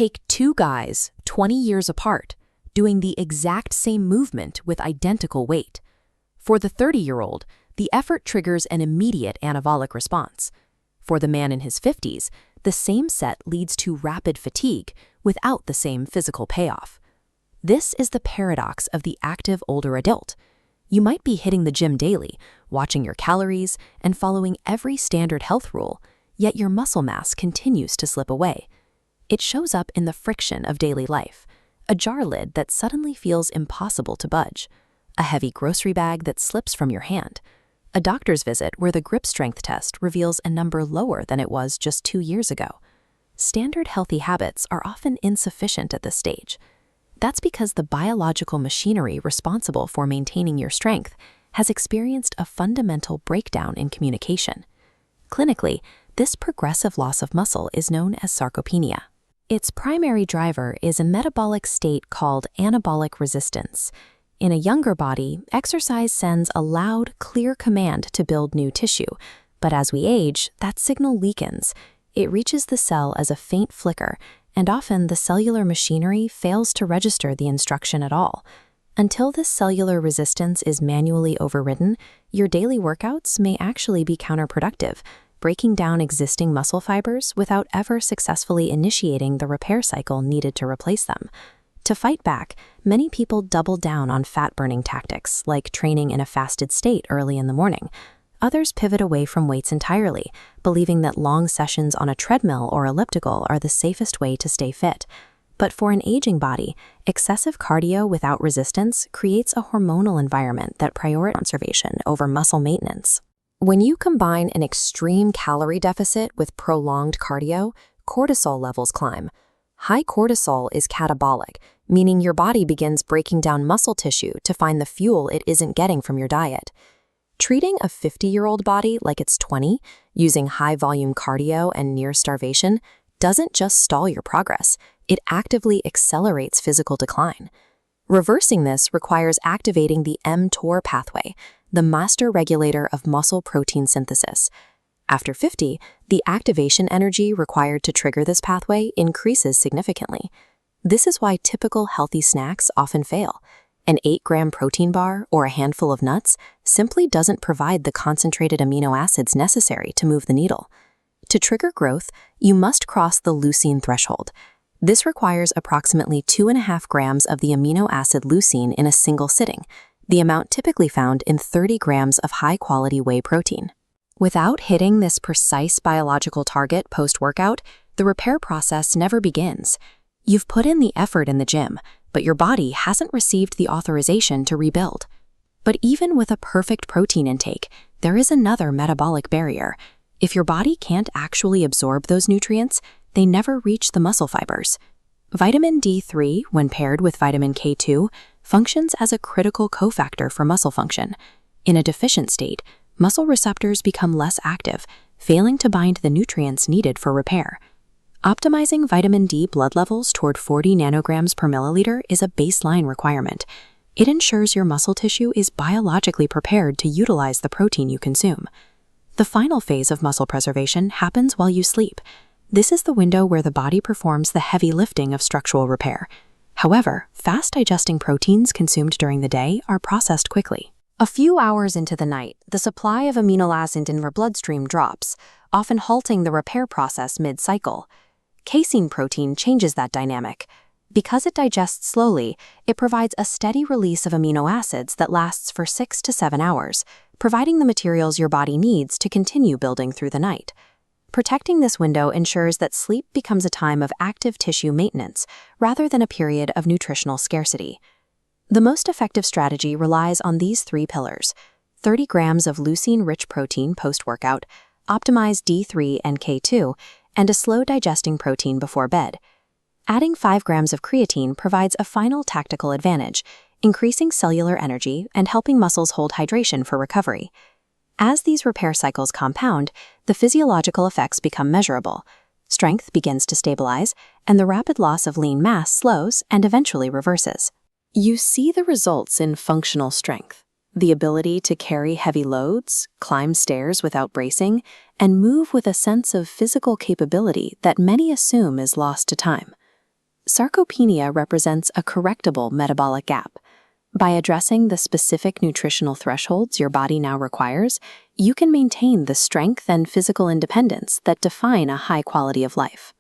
Take two guys, 20 years apart, doing the exact same movement with identical weight. For the 30-year-old, the effort triggers an immediate anabolic response. For the man in his 50s, the same set leads to rapid fatigue without the same physical payoff. This is the paradox of the active older adult. You might be hitting the gym daily, watching your calories, and following every standard health rule, yet your muscle mass continues to slip away. It shows up in the friction of daily life, a jar lid that suddenly feels impossible to budge, a heavy grocery bag that slips from your hand, a doctor's visit where the grip strength test reveals a number lower than it was just 2 years ago. Standard healthy habits are often insufficient at this stage. That's because the biological machinery responsible for maintaining your strength has experienced a fundamental breakdown in communication. Clinically, this progressive loss of muscle is known as sarcopenia. Its primary driver is a metabolic state called anabolic resistance. In a younger body, exercise sends a loud, clear command to build new tissue, but as we age, that signal weakens. It reaches the cell as a faint flicker, and often the cellular machinery fails to register the instruction at all. Until this cellular resistance is manually overridden, your daily workouts may actually be counterproductive, breaking down existing muscle fibers without ever successfully initiating the repair cycle needed to replace them. To fight back, many people double down on fat-burning tactics, like training in a fasted state early in the morning. Others pivot away from weights entirely, believing that long sessions on a treadmill or elliptical are the safest way to stay fit. But for an aging body, excessive cardio without resistance creates a hormonal environment that prioritizes conservation over muscle maintenance. When you combine an extreme calorie deficit with prolonged cardio, cortisol levels climb. High cortisol is catabolic, meaning your body begins breaking down muscle tissue to find the fuel it isn't getting from your diet. Treating a 50-year-old body like it's 20, using high-volume cardio and near starvation, doesn't just stall your progress, it actively accelerates physical decline. Reversing this requires activating the mTOR pathway, the master regulator of muscle protein synthesis. After 50, the activation energy required to trigger this pathway increases significantly. This is why typical healthy snacks often fail. An 8-gram protein bar or a handful of nuts simply doesn't provide the concentrated amino acids necessary to move the needle. To trigger growth, you must cross the leucine threshold. This requires approximately 2.5 grams of the amino acid leucine in a single sitting, the amount typically found in 30 grams of high-quality whey protein. Without hitting this precise biological target post-workout, the repair process never begins. You've put in the effort in the gym, but your body hasn't received the authorization to rebuild. But even with a perfect protein intake, there is another metabolic barrier. If your body can't actually absorb those nutrients, they never reach the muscle fibers. Vitamin D3, when paired with vitamin K2, functions as a critical cofactor for muscle function. In a deficient state, muscle receptors become less active, failing to bind the nutrients needed for repair. Optimizing vitamin D blood levels toward 40 nanograms per milliliter is a baseline requirement. It ensures your muscle tissue is biologically prepared to utilize the protein you consume. The final phase of muscle preservation happens while you sleep. This is the window where the body performs the heavy lifting of structural repair. However, fast-digesting proteins consumed during the day are processed quickly. A few hours into the night, the supply of amino acids in your bloodstream drops, often halting the repair process mid-cycle. Casein protein changes that dynamic. Because it digests slowly, it provides a steady release of amino acids that lasts for 6 to 7 hours, providing the materials your body needs to continue building through the night. Protecting this window ensures that sleep becomes a time of active tissue maintenance rather than a period of nutritional scarcity. The most effective strategy relies on these 3 pillars: 30 grams of leucine-rich protein post-workout, optimized D3 and K2, and a slow-digesting protein before bed. Adding 5 grams of creatine provides a final tactical advantage, increasing cellular energy and helping muscles hold hydration for recovery. As these repair cycles compound, the physiological effects become measurable. Strength begins to stabilize, and the rapid loss of lean mass slows and eventually reverses. You see the results in functional strength, the ability to carry heavy loads, climb stairs without bracing, and move with a sense of physical capability that many assume is lost to time. Sarcopenia represents a correctable metabolic gap. By addressing the specific nutritional thresholds your body now requires, you can maintain the strength and physical independence that define a high quality of life.